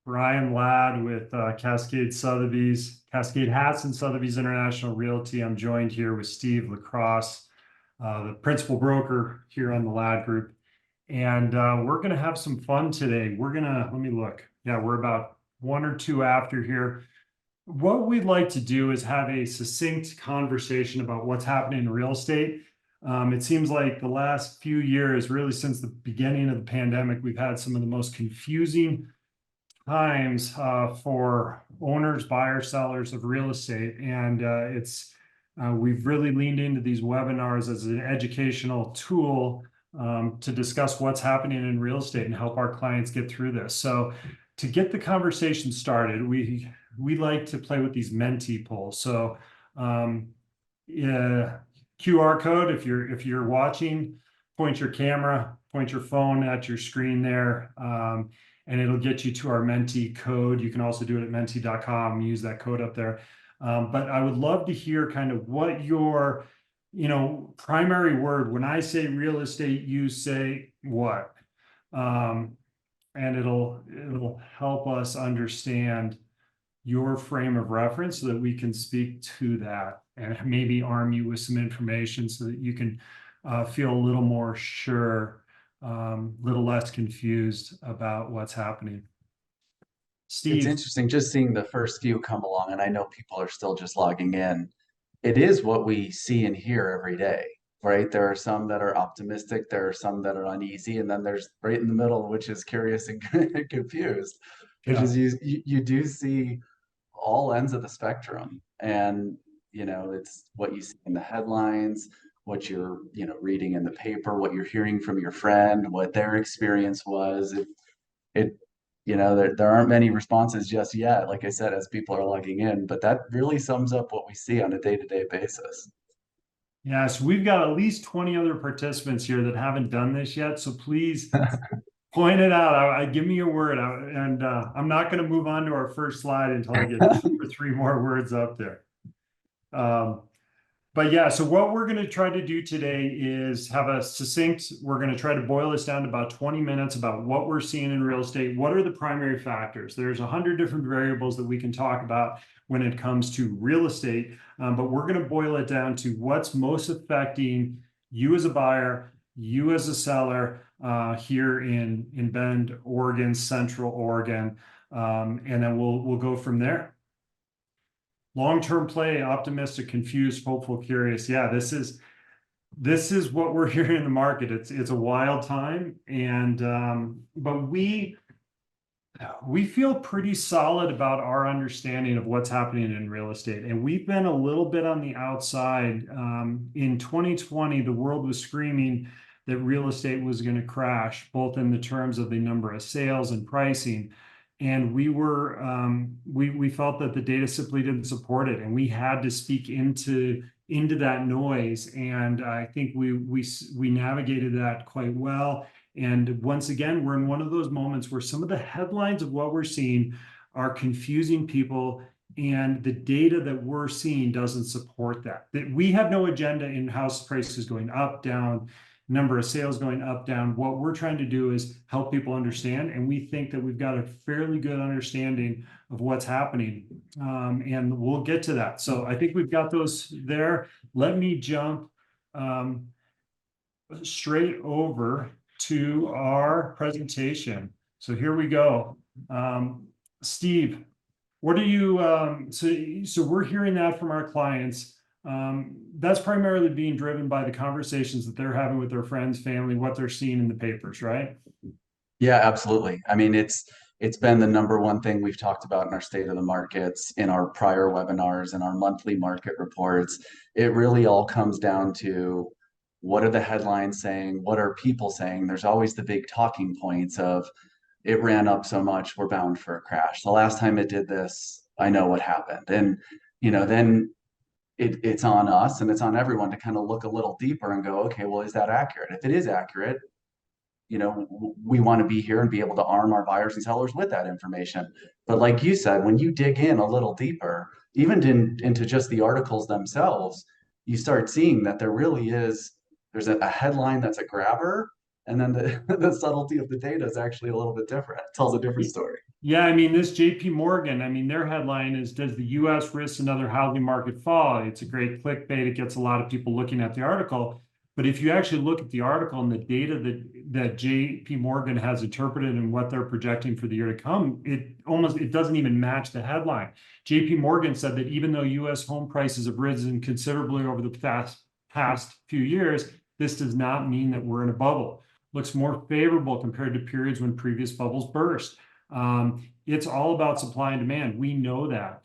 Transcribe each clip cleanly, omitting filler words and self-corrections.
Brian Ladd with Cascade Hasson Sotheby's International Realty. I'm joined here with Steve LaCrosse, the principal broker here on the Ladd Group. And we're going to have some fun today. Let me look. Yeah, we're about one or two after here. What we'd like to do is have a succinct conversation about what's happening in real estate. It seems like the last few years, really since the beginning of the pandemic, we've had some of the most confusing times for owners, buyers, sellers of real estate. And we've really leaned into these webinars as an educational tool to discuss what's happening in real estate and help our clients get through this. So to get the conversation started, we like to play with these mentee polls. So yeah, QR code, if you're watching, point your camera, point your phone at your screen there. And it'll get you to our mentee code. You can also do it at mentee.com, use that code up there. But I would love to hear kind of what your, primary word, when I say real estate, you say what? And it'll help us understand your frame of reference so that we can speak to that and maybe arm you with some information so that you can feel a little more sure, little less confused about what's happening. It's Steve. interesting just seeing the first few come along, and I know people are still just logging in. It is what we see and hear every day, right? There are some that are optimistic, there are some that are uneasy, and then there's right in the middle, which is curious and confused, which Yeah. is you do see all ends of the spectrum. And, it's what you see in the headlines, what you're, reading in the paper, what you're hearing from your friend, what their experience was. It there aren't many responses just yet, like I said, as people are logging in, but that really sums up what we see on a day-to-day basis. Yeah, so we've got at least 20 other participants here that haven't done this yet. So please point it out. Give me a word, and I'm not going to move on to our first slide until I get two or three more words up there. But yeah, so what we're going to try to do today is have a succinct, we're going to try to boil this down to about 20 minutes about what we're seeing in real estate. What are the primary factors? There's 100 different variables that we can talk about when it comes to real estate, but we're going to boil it down to what's most affecting you as a buyer, you as a seller here in Bend, Oregon, Central Oregon, and then we'll go from there. Long-term play, optimistic, confused, hopeful, curious. Yeah, this is what we're hearing in the market. It's a wild time, and but we feel pretty solid about our understanding of what's happening in real estate, and we've been a little bit on the outside. In 2020, the world was screaming that real estate was going to crash, both in the terms of the number of sales and pricing. And we felt that the data simply didn't support it, and we had to speak into that noise. And I think we navigated that quite well. And once again, we're in one of those moments where some of the headlines of what we're seeing are confusing people, and the data that we're seeing doesn't support that. That we have no agenda in house prices going up, down, number of sales going up, down. What we're trying to do is help people understand, and we think that we've got a fairly good understanding of what's happening, and we'll get to that. So I think we've got those there. Let me jump straight over to our presentation. So here we go. Steve, what are you, so we're hearing that from our clients. That's primarily being driven by the conversations that they're having with their friends, family, what they're seeing in the papers, right? Yeah, absolutely. I mean, it's been the number one thing we've talked about in our state of the markets, in our prior webinars and our monthly market reports. It really all comes down to what are the headlines saying? What are people saying? There's always the big talking points of it ran up so much, we're bound for a crash. The last time it did this, I know what happened. And, then it's on us and it's on everyone to kind of look a little deeper and go, okay, well, is that accurate? If it is accurate, we want to be here and be able to arm our buyers and sellers with that information. But like you said, when you dig in a little deeper, even into just the articles themselves, you start seeing that there's a headline that's a grabber, And then the, the subtlety of the data is actually a little bit different. It tells a different story. Yeah, I mean, this JP Morgan, I mean, their headline is, does the US risk another housing market fall? It's a great clickbait. It gets a lot of people looking at the article. But if you actually look at the article and the data that JP Morgan has interpreted and what they're projecting for the year to come, it doesn't even match the headline. JP Morgan said that even though US home prices have risen considerably over the past few years, this does not mean that we're in a bubble. Looks more favorable compared to periods when previous bubbles burst. It's all about supply and demand. We know that.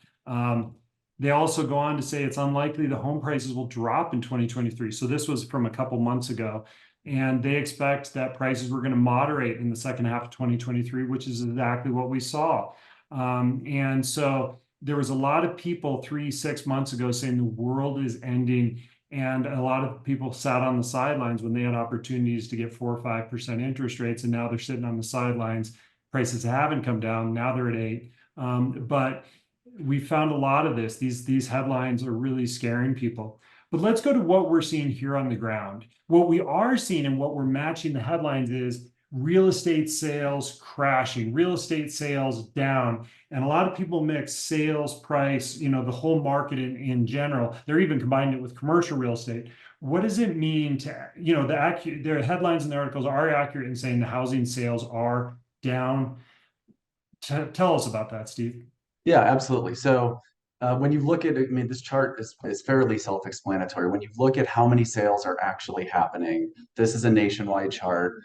They also go on to say it's unlikely the home prices will drop in 2023. So this was from a couple months ago. And they expect that prices were going to moderate in the second half of 2023, which is exactly what we saw. And so there was a lot of people 6 months ago saying the world is ending. And a lot of people sat on the sidelines when they had opportunities to get 4 or 5% interest rates. And now they're sitting on the sidelines. Prices haven't come down. Now they're at 8. But we found a lot of this. These headlines are really scaring people. But let's go to what we're seeing here on the ground. What we are seeing and what we're matching the headlines is real estate sales crashing, real estate sales down. And a lot of people mix sales price, the whole market in general. They're even combining it with commercial real estate. What does it mean to, the headlines and the articles are accurate in saying the housing sales are down? Tell us about that, Steve. Yeah, absolutely. So when you look at it, I mean, this chart is fairly self-explanatory. When you look at how many sales are actually happening, this is a nationwide chart.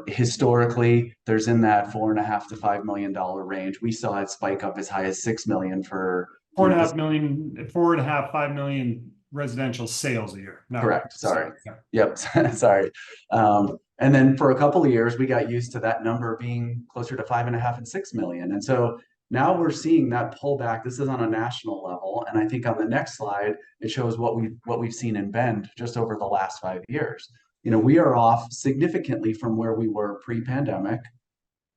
Historically, there's in that $4.5 to $5 million range. We saw it spike up as high as 6 million for 4.5 million, 4.5, 5 million residential sales a year. Correct. Sorry. Yeah. Yep. Sorry. And then for a couple of years, we got used to that number being closer to 5.5 and 6 million. And so now we're seeing that pullback. This is on a national level. And I think on the next slide, it shows what we've seen in Bend just over the last 5 years. We are off significantly from where we were pre-pandemic.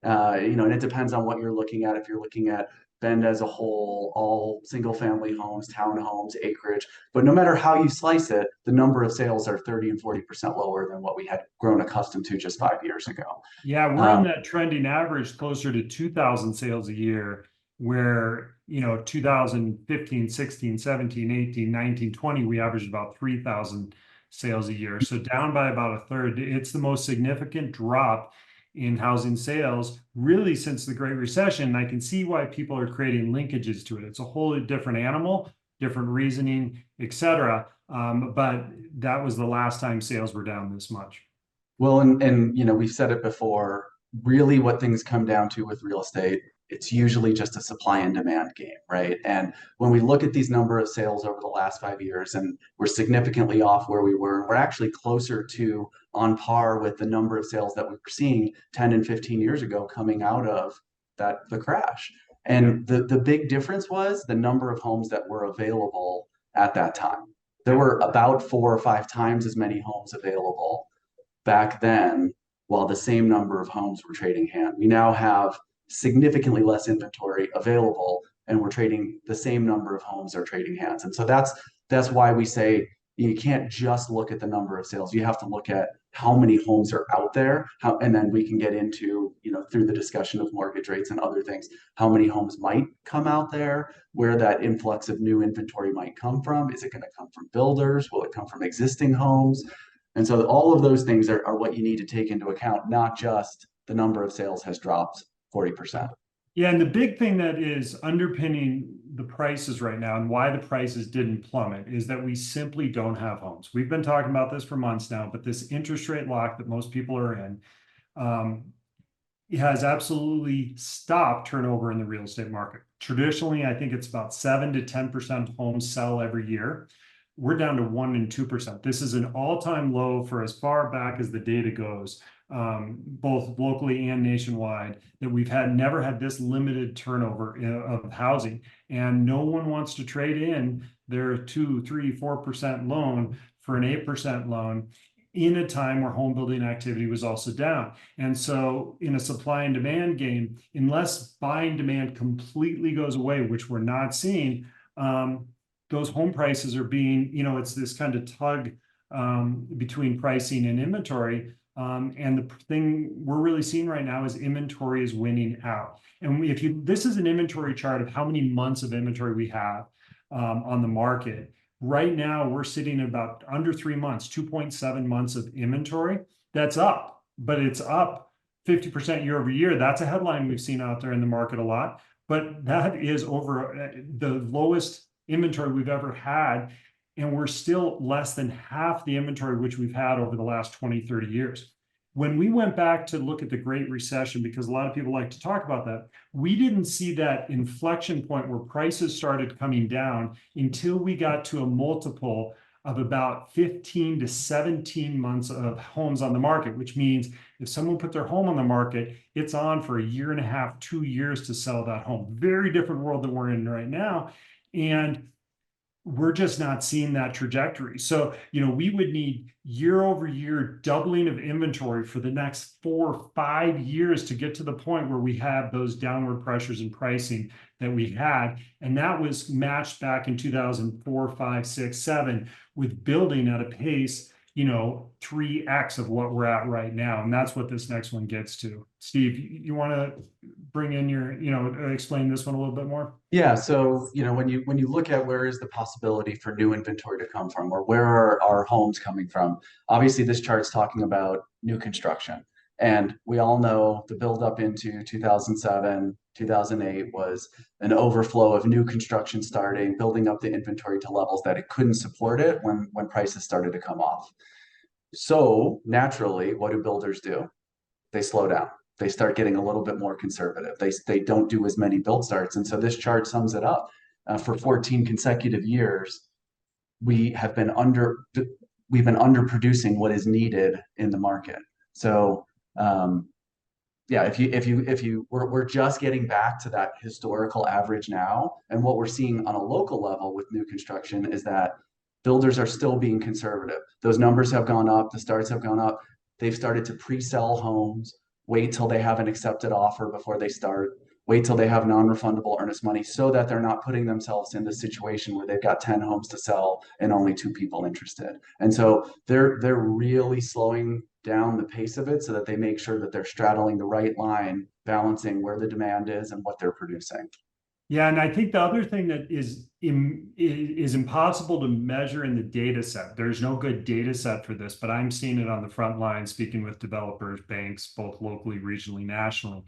And it depends on what you're looking at. If you're looking at Bend as a whole, all single family homes, townhomes, acreage, but no matter how you slice it, the number of sales are 30 and 40% lower than what we had grown accustomed to just 5 years ago. Yeah, we're on that trending average closer to 2,000 sales a year, where 2015, 16, 17, 18, 19, 20, we averaged about 3,000 sales a year. So down by about a third. It's the most significant drop in housing sales really since the Great Recession. And I can see why people are creating linkages to it. It's a wholly different animal, different reasoning, etc. But that was the last time sales were down this much. Well, and we've said it before, really what things come down to with real estate, it's usually just a supply and demand game, right? And when we look at these number of sales over the last 5 years, and we're significantly off where we were, we're actually closer to on par with the number of sales that we were seeing 10 and 15 years ago coming out of the crash. And the big difference was the number of homes that were available at that time. There were about 4 or 5 times as many homes available back then, while the same number of homes were trading hands. We now have significantly less inventory available, and we're trading the same number of homes are trading hands. And so that's why we say you can't just look at the number of sales. You have to look at how many homes are out there, and then we can get into, through the discussion of mortgage rates and other things, how many homes might come out there, where that influx of new inventory might come from. Is it going to come from builders? Will it come from existing homes? And so all of those things are what you need to take into account, not just the number of sales has dropped 40%. Yeah, and the big thing that is underpinning the prices right now and why the prices didn't plummet is that we simply don't have homes. We've been talking about this for months now, but this interest rate lock that most people are in has absolutely stopped turnover in the real estate market. Traditionally, I think it's about 7 to 10% homes sell every year. We're down to 1 and 2%. This is an all-time low for as far back as the data goes, both locally and nationwide, that we've never had this limited turnover of housing. And no one wants to trade in their 2, 3, 4% loan for an 8% loan in a time where home building activity was also down. And so in a supply and demand game, unless buying demand completely goes away, which we're not seeing, those home prices are being, it's this kind of tug between pricing and inventory. And the thing we're really seeing right now is inventory is winning out. And if you, this is an inventory chart of how many months of inventory we have on the market. Right now, we're sitting at about under 3 months, 2.7 months of inventory. That's up, but it's up 50% year over year. That's a headline we've seen out there in the market a lot, but that is over the lowest inventory we've ever had. And we're still less than half the inventory which we've had over the last 20, 30 years. When we went back to look at the Great Recession, because a lot of people like to talk about that, we didn't see that inflection point where prices started coming down until we got to a multiple of about 15 to 17 months of homes on the market, which means if someone put their home on the market, it's on for a year and a half, 2 years to sell that home. Very different world than we're in right now. And we're just not seeing that trajectory. So, we would need year over year doubling of inventory for the next 4 or 5 years to get to the point where we have those downward pressures in pricing that we had. And that was matched back in 2004, 5, 6, 7 with building at a pace, 3x of what we're at right now. And that's what this next one gets to. Steve, you want to bring in your, explain this one a little bit more? Yeah, so when you look at where is the possibility for new inventory to come from, or where are our homes coming from, obviously this chart's talking about new construction. And we all know the buildup into 2007, 2008 was an overflow of new construction starting, building up the inventory to levels that it couldn't support it when prices started to come off. So naturally, what do builders do? They slow down. They start getting a little bit more conservative. They don't do as many build starts. And so this chart sums it up. For 14 consecutive years, we have been underproducing what is needed in the market. So yeah, we're just getting back to that historical average now. And what we're seeing on a local level with new construction is that builders are still being conservative. Those numbers have gone up, the starts have gone up. They've started to pre-sell homes, wait till they have an accepted offer before they start, wait till they have non-refundable earnest money so that they're not putting themselves in the situation where they've got 10 homes to sell and only 2 people interested. And so they're really slowing down the pace of it so that they make sure that they're straddling the right line, balancing where the demand is and what they're producing. Yeah, and I think the other thing that is impossible to measure in the data set. There's no good data set for this, but I'm seeing it on the front line, speaking with developers, banks, both locally, regionally, nationally,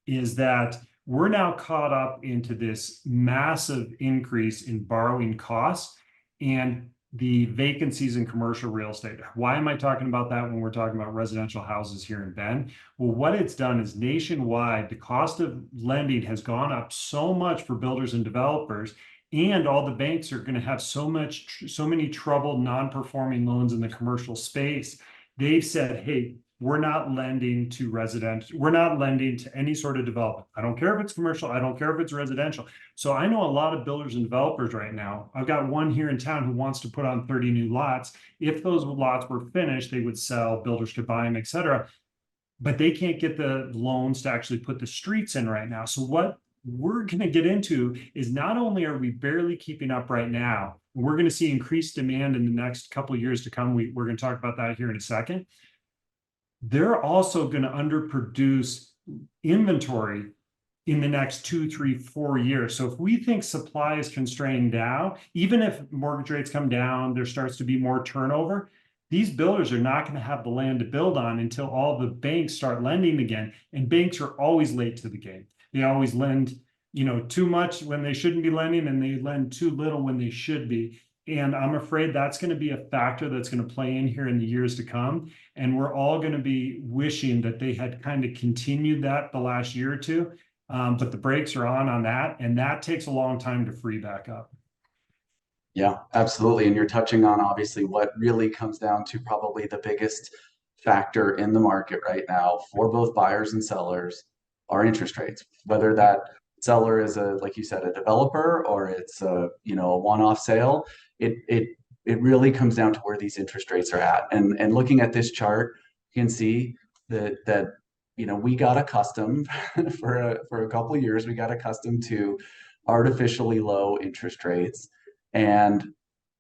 is that we're now caught up into this massive increase in borrowing costs and the vacancies in commercial real estate. Why am I talking about that when we're talking about residential houses here in Bend? Well, what it's done is nationwide, the cost of lending has gone up so much for builders and developers, and all the banks are going to have so many troubled non-performing loans in the commercial space. They've said, hey, we're not lending to residential. We're not lending to any sort of development. I don't care if it's commercial. I don't care if it's residential. So I know a lot of builders and developers right now. I've got one here in town who wants to put on 30 new lots. If those lots were finished, they would sell, builders could buy them, et cetera. But they can't get the loans to actually put the streets in right now. So what we're going to get into is not only are we barely keeping up right now, we're going to see increased demand in the next couple of years to come. We're going to talk about that here in a second. They're also going to underproduce inventory in the next 2, 3, 4 years. So if we think supply is constrained now, even if mortgage rates come down, there starts to be more turnover, these builders are not going to have the land to build on until all the banks start lending again. And banks are always late to the game. They always lend, too much when they shouldn't be lending, and they lend too little when they should be. And I'm afraid that's going to be a factor that's going to play in here in the years to come. And we're all going to be wishing that they had kind of continued that the last year or two. But the brakes are on that. And that takes a long time to free back up. Yeah, absolutely. And you're touching on obviously what really comes down to probably the biggest factor in the market right now for both buyers and sellers are interest rates. Whether that seller is like you said, a developer, or it's a one-off sale, it really comes down to where these interest rates are at. And looking at this chart, you can see that we got accustomed for a couple of years, we got accustomed to artificially low interest rates. And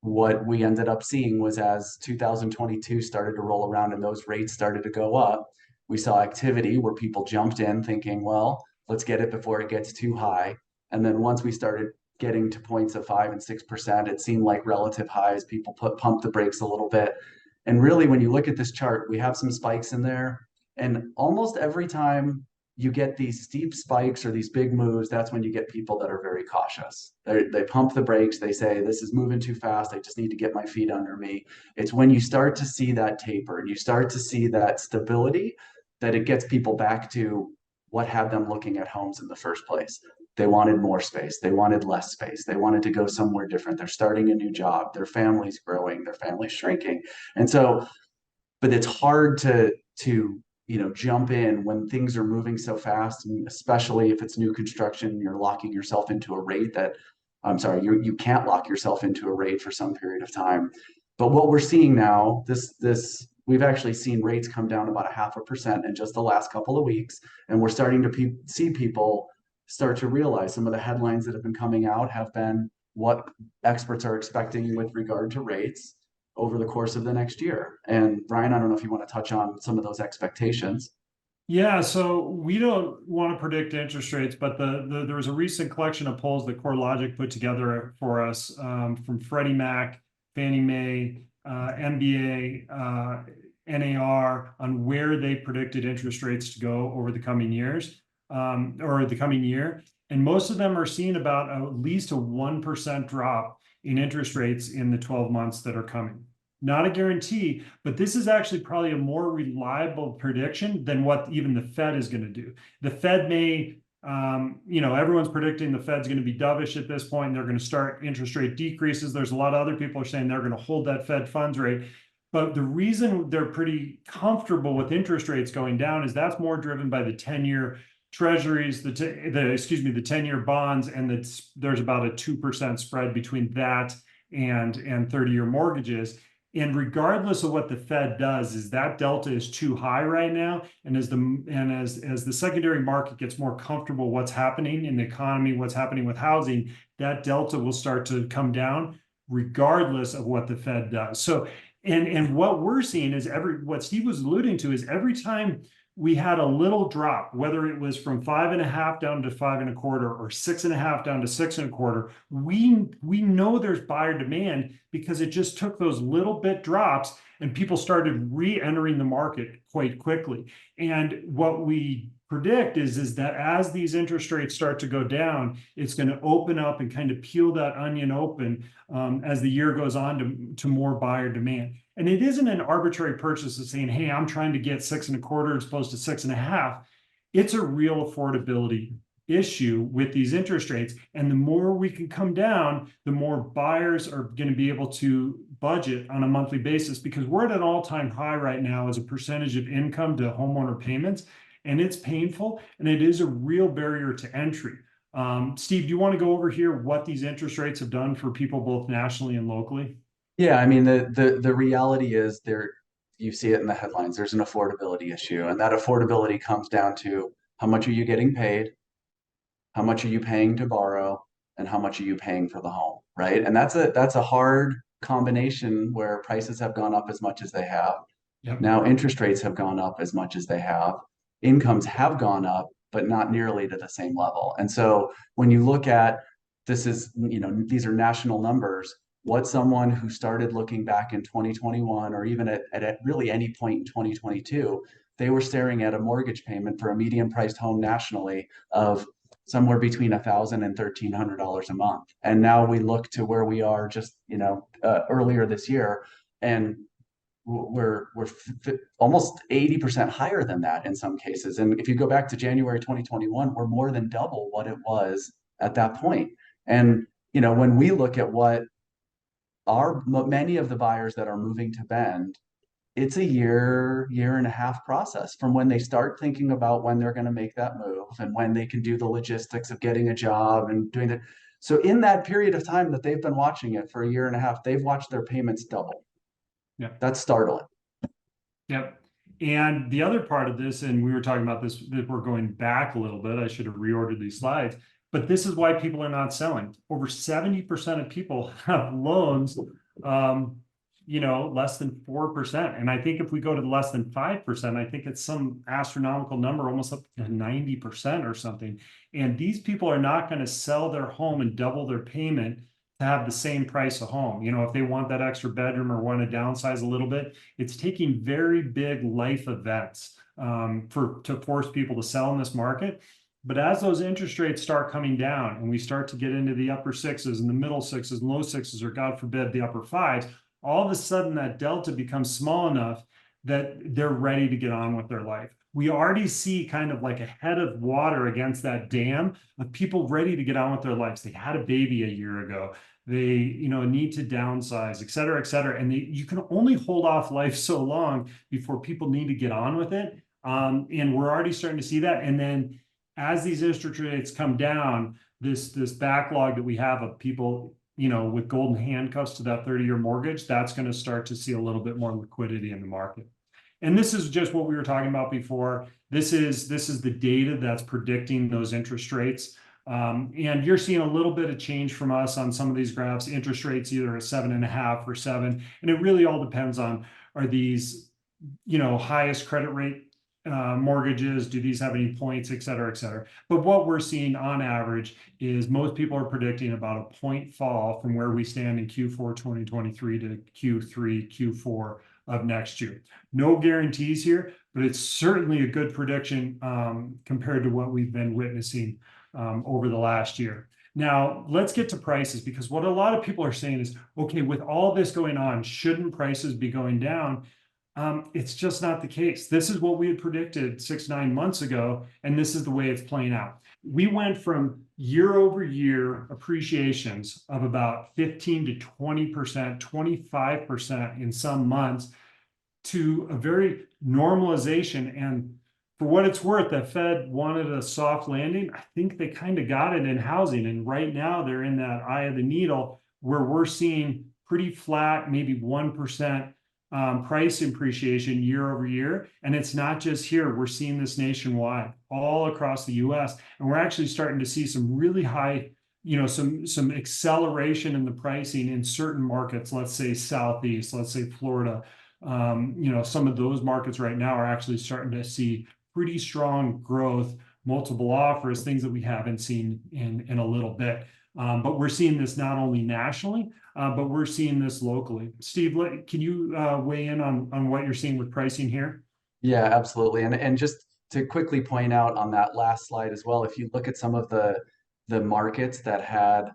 what we ended up seeing was as 2022 started to roll around and those rates started to go up, we saw activity where people jumped in thinking, well, let's get it before it gets too high. And then once we started getting to points of 5 and 6%, it seemed like relative highs. People pumped the brakes a little bit. And really, when you look at this chart, we have some spikes in there. And almost every time you get these steep spikes or these big moves, that's when you get people that are very cautious. They pump the brakes. They say, this is moving too fast. I just need to get my feet under me. It's when you start to see that taper and you start to see that stability that it gets people back to what had them looking at homes in the first place. They wanted more space. They wanted less space. They wanted to go somewhere different. They're starting a new job. Their family's growing. Their family's shrinking. And so, but it's hard to jump in when things are moving so fast, and especially if it's new construction, you're locking yourself into a rate that, I'm sorry, you can't lock yourself into a rate for some period of time. But what we're seeing now, this we've actually seen rates come down about 0.5% in just the last couple of weeks, and we're starting to see people start to realize some of the headlines that have been coming out have been what experts are expecting with regard to rates over the course of the next year. And Ryan, I don't know if you want to touch on some of those expectations. Yeah, so we don't want to predict interest rates, but there was a recent collection of polls that CoreLogic put together for us, from Freddie Mac, Fannie Mae, MBA, NAR, on where they predicted interest rates to go over the coming years, or the coming year. And most of them are seeing about at least a 1% drop in interest rates in the 12 months that are coming. Not a guarantee, but this is actually probably a more reliable prediction than what even the Fed is going to do. The Fed may, everyone's predicting the Fed's going to be dovish at this point, and they're going to start interest rate decreases. There's a lot of other people are saying they're going to hold that Fed funds rate. But the reason they're pretty comfortable with interest rates going down is that's more driven by the 10-year treasuries, the 10-year bonds, and there's about a 2% spread between that and 30-year mortgages. And regardless of what the Fed does, is that delta is too high right now. And as the secondary market gets more comfortable what's happening in the economy, what's happening with housing, that delta will start to come down regardless of what the Fed does. So, and what we're seeing is what Steve was alluding to is every time we had a little drop, whether it was from 5.5 down to 5.25 or 6.5 down to 6.25, we know there's buyer demand because it just took those little bit drops and people started re-entering the market quite quickly. And what we predict is that as these interest rates start to go down, it's going to open up and kind of peel that onion open as the year goes on to more buyer demand. And it isn't an arbitrary purchase of saying, hey, I'm trying to get 6.25 as opposed to 6.5. It's a real affordability issue with these interest rates. And the more we can come down, the more buyers are going to be able to budget on a monthly basis, because we're at an all-time high right now as a percentage of income to homeowner payments. And it's painful, and it is a real barrier to entry. Steve, do you want to go over here what these interest rates have done for people both nationally and locally? Yeah, I mean the reality is you see it in the headlines. There's an affordability issue, and that affordability comes down to how much are you getting paid, how much are you paying to borrow, and how much are you paying for the home, right? And that's a hard combination where prices have gone up as much as they have. Yep. Now interest rates have gone up as much as they have. Incomes have gone up, but not nearly to the same level. And so when you look at these are national numbers, what someone who started looking back in 2021 or even at really any point in 2022, they were staring at a mortgage payment for a median priced home nationally of somewhere between $1,000 and $1,300 a month. And now we look to where we are just earlier this year, and we're almost 80% higher than that in some cases. And if you go back to January 2021, we're more than double what it was at that point. And when we look at what many of the buyers that are moving to Bend, it's a year and a half process from when they start thinking about when they're going to make that move and when they can do the logistics of getting a job and doing that. So in that period of time that they've been watching it for a year and a half, they've watched their payments double. Yeah. That's startling. Yep. And the other part of this, and we were talking about this, that we're going back a little bit. I should have reordered these slides, but this is why people are not selling. Over 70% of people have loans less than 4%. And I think if we go to less than 5%, I think it's some astronomical number, almost up to 90% or something. And these people are not going to sell their home and double their payment to have the same price of home. If they want that extra bedroom or want to downsize a little bit, it's taking very big life events to force people to sell in this market. But as those interest rates start coming down and we start to get into the upper sixes and the middle sixes and low sixes, or God forbid, the upper fives, all of a sudden that delta becomes small enough that they're ready to get on with their life. We already see kind of like a head of water against that dam of people ready to get on with their lives. They had a baby a year ago. They, need to downsize, et cetera, et cetera. And you can only hold off life so long before people need to get on with it. And we're already starting to see that. And then as these interest rates come down, this backlog that we have of people, with golden handcuffs to that 30-year mortgage, that's going to start to see a little bit more liquidity in the market. And this is just what we were talking about before. This is the data that's predicting those interest rates. And you're seeing a little bit of change from us on some of these graphs. Interest rates either at 7.5 or 7, and it really all depends on, are these highest credit rate mortgages, do these have any points, et cetera, et cetera. But what we're seeing on average is most people are predicting about a point fall from where we stand in Q4 2023 to Q3, Q4 of next year. No guarantees here, but it's certainly a good prediction compared to what we've been witnessing over the last year. Now, let's get to prices, because what a lot of people are saying is, okay, with all this going on, shouldn't prices be going down? It's just not the case. This is what we had predicted 6-9 months ago, and this is the way it's playing out. We went from year over year appreciations of about 15 to 20%, 25% in some months, to a very normalization. And for what it's worth, the Fed wanted a soft landing. I think they kind of got it in housing. And right now they're in that eye of the needle where we're seeing pretty flat, maybe 1% price appreciation year over year. And it's not just here. We're seeing this nationwide, all across the US. And we're actually starting to see some really high, some acceleration in the pricing in certain markets, let's say Southeast, let's say Florida. Some of those markets right now are actually starting to see pretty strong growth, multiple offers, things that we haven't seen in a little bit. But we're seeing this not only nationally, but we're seeing this locally. Steve, can you weigh in on what you're seeing with pricing here? Yeah, absolutely. And just to quickly point out on that last slide as well, if you look at some of the markets that had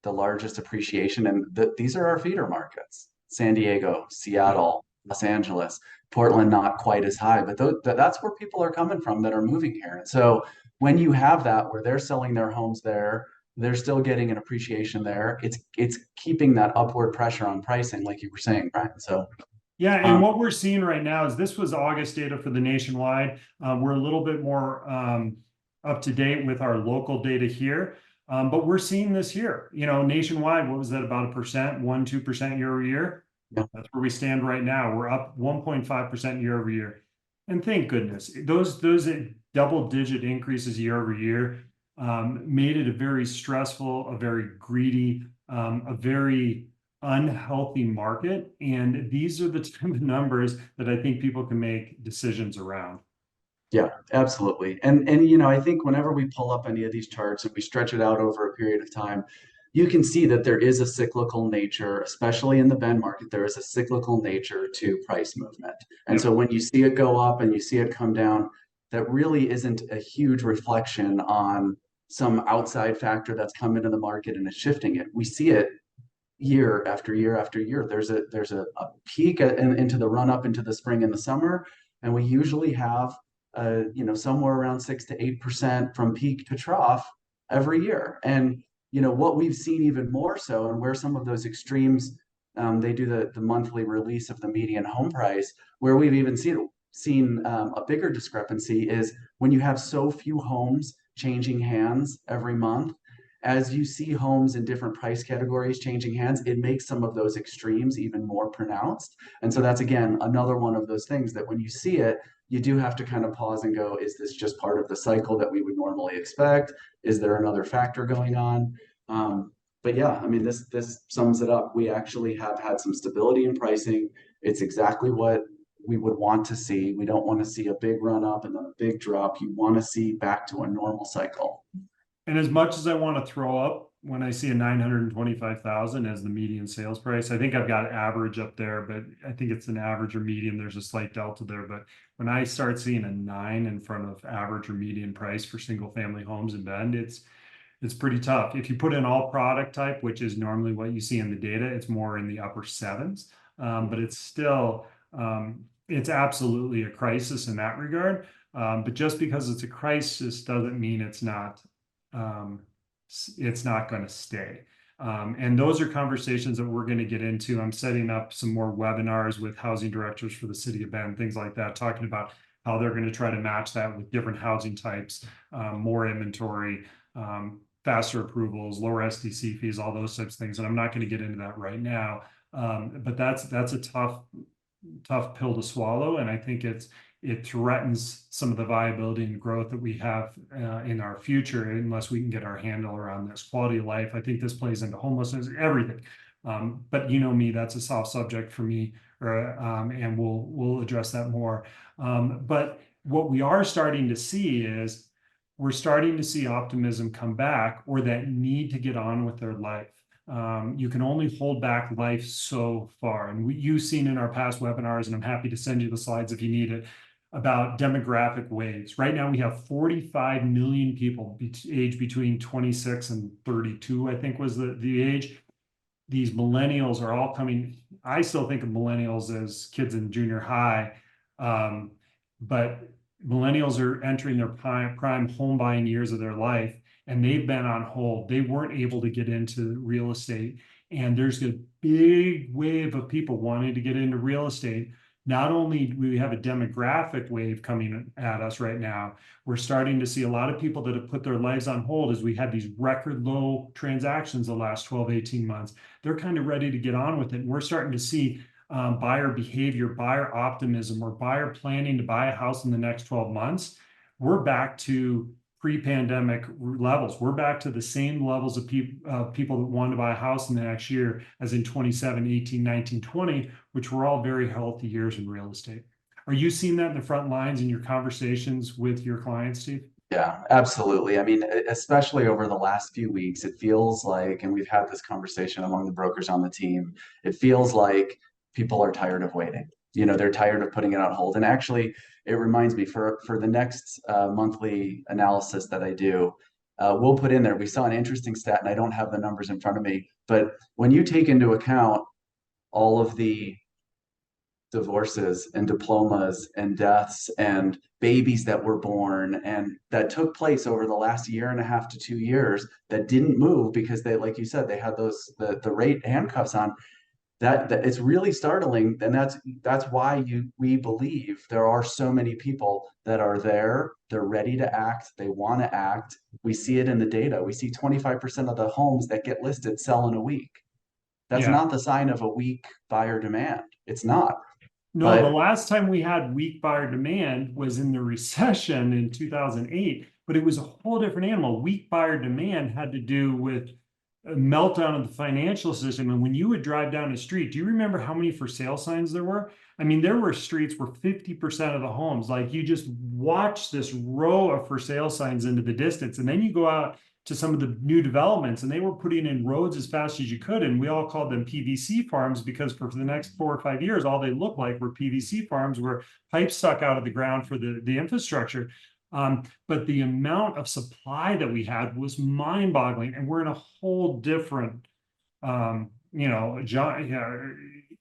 the largest appreciation, and these are our feeder markets: San Diego, Seattle, Los Angeles, Portland, not quite as high, but that's where people are coming from that are moving here. And so when you have that, where they're selling their homes there, they're still getting an appreciation there. It's keeping that upward pressure on pricing, like you were saying, Brian. So yeah, and what we're seeing right now is, this was August data for the nationwide. We're a little bit more up to date with our local data here, but we're seeing this here. Nationwide, what was that, about 1%, 2% year over year? yeah. That's where we stand right now. We're up 1.5% year over year, and thank goodness those double-digit increases year over year made it a very stressful, a very greedy, a very unhealthy market. And these are the type of numbers that I think people can make decisions around. Yeah, absolutely. And I think whenever we pull up any of these charts and we stretch it out over a period of time, you can see that there is a cyclical nature, especially in the bend market. There is a cyclical nature to price movement. And so when you see it go up and you see it come down, that really isn't a huge reflection on some outside factor that's come into the market and is shifting it. We see it year after year after year. There's a peak into the run up into the spring and the summer, and we usually have somewhere around 6 to 8% from peak to trough every year. And what we've seen even more so, and where some of those extremes, they do the monthly release of the median home price, where we've even seen a bigger discrepancy is when you have so few homes changing hands every month. As you see homes in different price categories changing hands, it makes some of those extremes even more pronounced. And so that's, again, another one of those things that when you see it, you do have to kind of pause and go, is this just part of the cycle that we would normally expect? Is there another factor going on? but yeah, I mean, this sums it up. We actually have had some stability in pricing. It's exactly what we would want to see. We don't want to see a big run up and then a big drop. You want to see back to a normal cycle. And as much as I want to throw up when I see a 925,000 as the median sales price, I think I've got average up there, but I think it's an average or median. There's a slight delta there. But when I start seeing a 9 in front of average or median price for single family homes in Bend, it's pretty tough. If you put in all product type, which is normally what you see in the data, it's more in the upper sevens. But it's still it's absolutely a crisis in that regard. But just because it's a crisis doesn't mean um, it's not going to stay. And those are conversations that we're going to get into. I'm setting up some more webinars with housing directors for the city of Bend, things like that, talking about how they're going to try to match that with different housing types, more inventory, faster approvals, lower SDC fees, all those types of things. And I'm not going to get into that right now. But that's a tough pill to swallow, and I think it threatens some of the viability and growth that we have in our future unless we can get our handle around this quality of life. I think this plays into homelessness, everything. But you know me, that's a soft subject for me, and we'll address that more. But what we are starting to see is we're starting to see optimism come back, or that need to get on with their life. You can only hold back life so far. And you've seen in our past webinars, and I'm happy to send you the slides if you need it, about demographic waves. Right now, we have 45 million people aged between 26 and 32, I think was the age. These millennials are all coming. I still think of millennials as kids in junior high, but millennials are entering their prime home buying years of their life, and they've been on hold. They weren't able to get into real estate. And there's a big wave of people wanting to get into real estate. Not only do we have a demographic wave coming at us right now, we're starting to see a lot of people that have put their lives on hold as we had these record low transactions the last 12, 18 months. They're kind of ready to get on with it. And we're starting to see buyer behavior, buyer optimism, or buyer planning to buy a house in the next 12 months. We're back to pre-pandemic levels. We're back to the same levels of people that want to buy a house in the next year as in 27, 18, 19, 20, which were all very healthy years in real estate. Are you seeing that in the front lines in your conversations with your clients, Steve? Yeah, absolutely. I mean, especially over the last few weeks, it feels like, and we've had this conversation among the brokers on the team, it feels like people are tired of waiting. You know, they're tired of putting it on hold. And actually, it reminds me for the next monthly analysis that I do, we'll put in there. We saw an interesting stat, and I don't have the numbers in front of me, but when you take into account all of the divorces and diplomas and deaths and babies that were born and that took place over the last year and a half to 2 years that didn't move because they, like you said, they had the rate handcuffs on. That it's really startling, and that's why we believe there are so many people that are there. They're ready to act. They want to act. We see it in the data. We see 25% of the homes that get listed sell in a week. That's Yeah. not the sign of a weak buyer demand. It's not. No, the But last time we had weak buyer demand was in the recession in 2008, but it was a whole different animal. Weak buyer demand had to do with a meltdown of the financial system. And when you would drive down the street, do you remember how many for sale signs there were? I mean, there were streets where 50% of the homes, like you just watch this row of for sale signs into the distance. And then you go out to some of the new developments, and they were putting in roads as fast as you could. And we all called them PVC farms because for the next 4 or 5 years, all they looked like were PVC farms where pipes stuck out of the ground for the infrastructure. But the amount of supply that we had was mind-boggling, and we're in a whole different,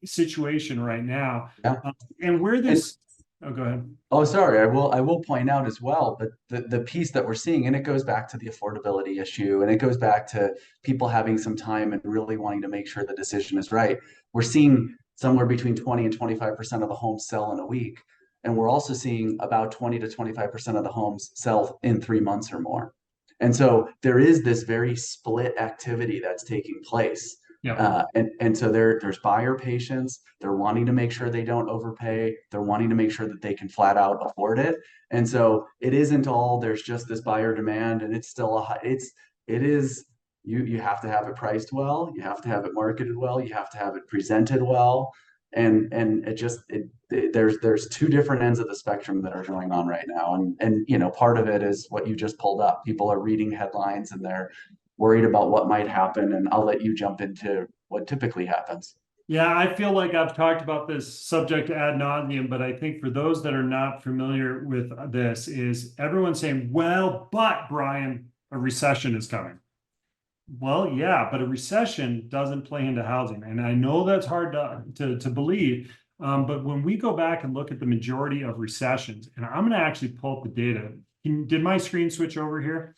situation right now. yeah. And where And this, oh, go ahead. oh, sorry, I will point out as well, but the piece that we're seeing, and it goes back to the affordability issue, and it goes back to people having some time and really wanting to make sure the decision is right. We're seeing somewhere between 20 and 25% of the homes sell in a week. And we're also seeing about 20 to 25% of the homes sell in 3 months or more. And so there is this very split activity that's taking place. Yeah. And so there's buyer patience. They're wanting to make sure they don't overpay. They're wanting to make sure that they can flat out afford it. And so it isn't all there's just this buyer demand, and it's still it is You have to have it priced well, you have to have it marketed well, you have to have it presented well. And there's two different ends of the spectrum that are going on right now. And part of it is what you just pulled up. People are reading headlines and they're worried about what might happen. And I'll let you jump into what typically happens. Yeah, I feel like I've talked about this subject ad nauseum, but I think for those that are not familiar with this, is everyone saying, well, but Brian, a recession is coming. Well, yeah, but a recession doesn't play into housing. And I know that's hard to believe. But when we go back and look at the majority of recessions, and I'm going to actually pull up the data. Did my screen switch over here?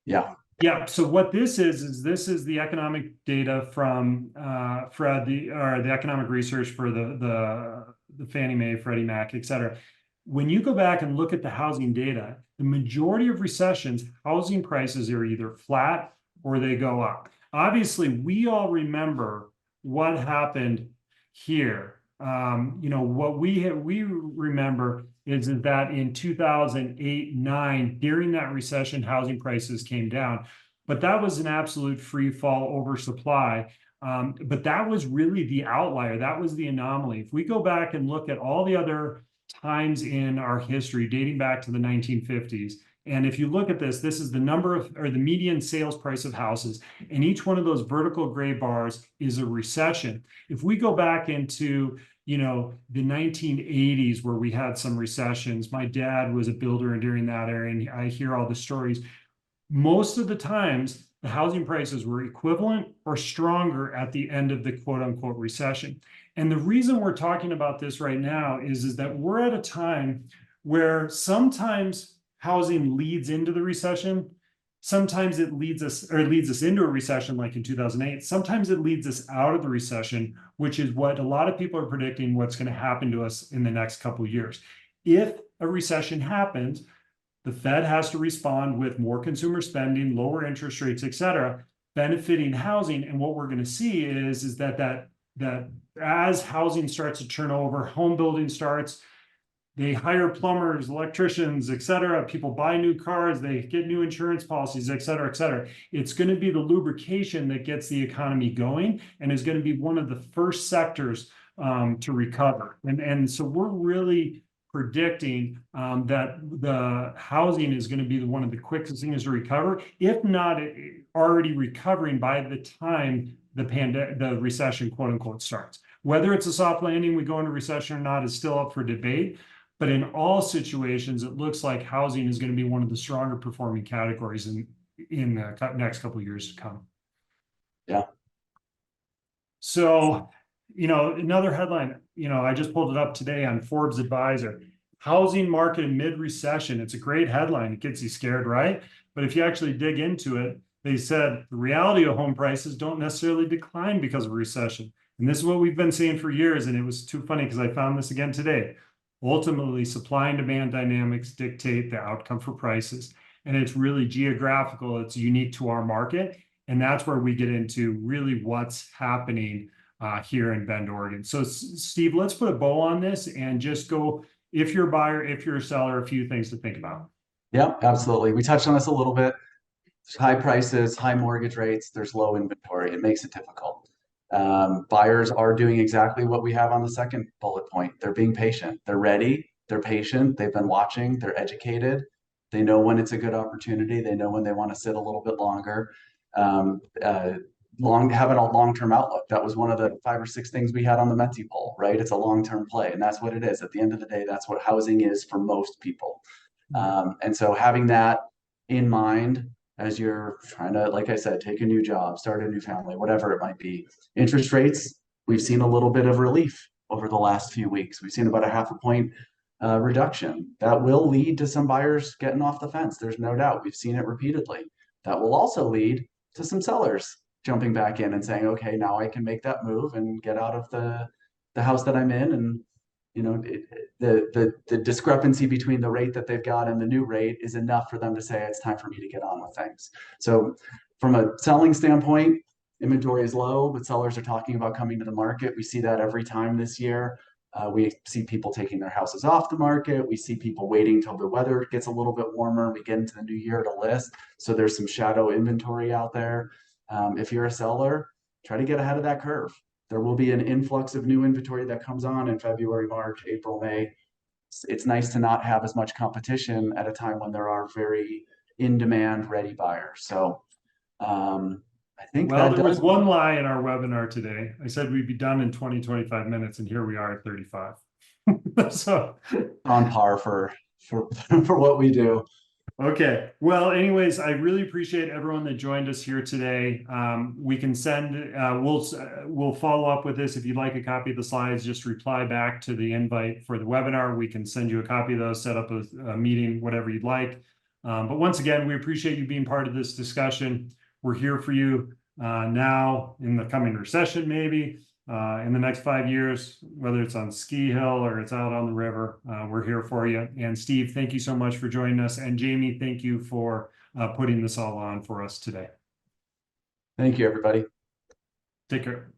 Yeah. Yeah. So what this is this is the economic data from Fred, the economic research for the Fannie Mae, Freddie Mac, et cetera. When you go back and look at the housing data, the majority of recessions, housing prices are either flat or they go up. Obviously, we all remember what happened here. What we remember is that in 2008-9, during that recession, housing prices came down, but that was an absolute free fall oversupply. But that was really the outlier. That was the anomaly. If we go back and look at all the other times in our history dating back to the 1950s, and if you look at this, this is the number of, or the median sales price of houses, and each one of those vertical gray bars is a recession. If we go back into, the 1980s where we had some recessions, my dad was a builder during that era, and I hear all the stories. Most of the times, the housing prices were equivalent or stronger at the end of the quote unquote recession. And the reason we're talking about this right now is that we're at a time where sometimes housing leads into the recession. Sometimes it leads us into a recession like in 2008. Sometimes it leads us out of the recession, which is what a lot of people are predicting what's going to happen to us in the next couple of years. If a recession happens, the Fed has to respond with more consumer spending, lower interest rates, et cetera, benefiting housing. And what we're going to see is that as housing starts to turn over, home building starts, they hire plumbers, electricians, et cetera. People buy new cars, they get new insurance policies, et cetera, et cetera. It's going to be the lubrication that gets the economy going and is going to be one of the first sectors to recover. And so we're really predicting that the housing is going to be one of the quickest things to recover, if not already recovering by the time the recession, quote unquote, starts. Whether it's a soft landing, we go into recession or not, is still up for debate. But in all situations, it looks like housing is going to be one of the stronger performing categories in the next couple of years to come. Yeah. So, another headline, I just pulled it up today on Forbes Advisor. Housing market in mid-recession. It's a great headline. It gets you scared, right? But if you actually dig into it, they said the reality of home prices don't necessarily decline because of recession. And this is what we've been seeing for years. And it was too funny because I found this again today. Ultimately, supply and demand dynamics dictate the outcome for prices. And it's really geographical. It's unique to our market. And that's where we get into really what's happening here in Bend, Oregon. So Steve, let's put a bow on this and just go, if you're a buyer, if you're a seller, a few things to think about. Yeah, absolutely. We touched on this a little bit. High prices, high mortgage rates, there's low inventory. It makes it difficult. Buyers are doing exactly what we have on the second bullet point. They're being patient. They're ready. They're patient. They've been watching. They're educated. They know when it's a good opportunity. They know when they want to sit a little bit longer. Having a long-term outlook. That was one of the 5 or 6 things we had on the Menti poll, right? It's a long-term play, and that's what it is. At the end of the day, that's what housing is for most people. And so having that in mind as you're trying to, like I said, take a new job, start a new family, whatever it might be. Interest rates, we've seen a little bit of relief over the last few weeks. We've seen about a 0.5 point reduction. That will lead to some buyers getting off the fence. There's no doubt. We've seen it repeatedly. That will also lead to some sellers jumping back in and saying, okay, now I can make that move and get out of the house that I'm in. And the discrepancy between the rate that they've got and the new rate is enough for them to say it's time for me to get on with things. So from a selling standpoint, inventory is low, but sellers are talking about coming to the market. We see that every time this year. We see people taking their houses off the market. We see people waiting till the weather gets a little bit warmer. We get into the new year to list. So there's some shadow inventory out there. If you're a seller, try to get ahead of that curve. There will be an influx of new inventory that comes on in February, March, April, May. It's nice to not have as much competition at a time when there are very in-demand, ready buyers. So I think Well, that there was does. one lie in our webinar today. I said we'd be done in 20, 25 minutes, and here we are at 35. So, On par for for what we do. okay. Well, anyways, I really appreciate everyone that joined us here today. We can send, we'll follow up with this. If you'd like a copy of the slides, just reply back to the invite for the webinar. We can send you a copy of those, set up a meeting, whatever you'd like. But once again, we appreciate you being part of this discussion. We're here for you now, in the coming recession, maybe in the next 5 years, whether it's on ski hill or it's out on the river. We're here for you. And Steve, thank you so much for joining us. And Jamie, thank you for putting this all on for us today. Thank you, everybody. Take care.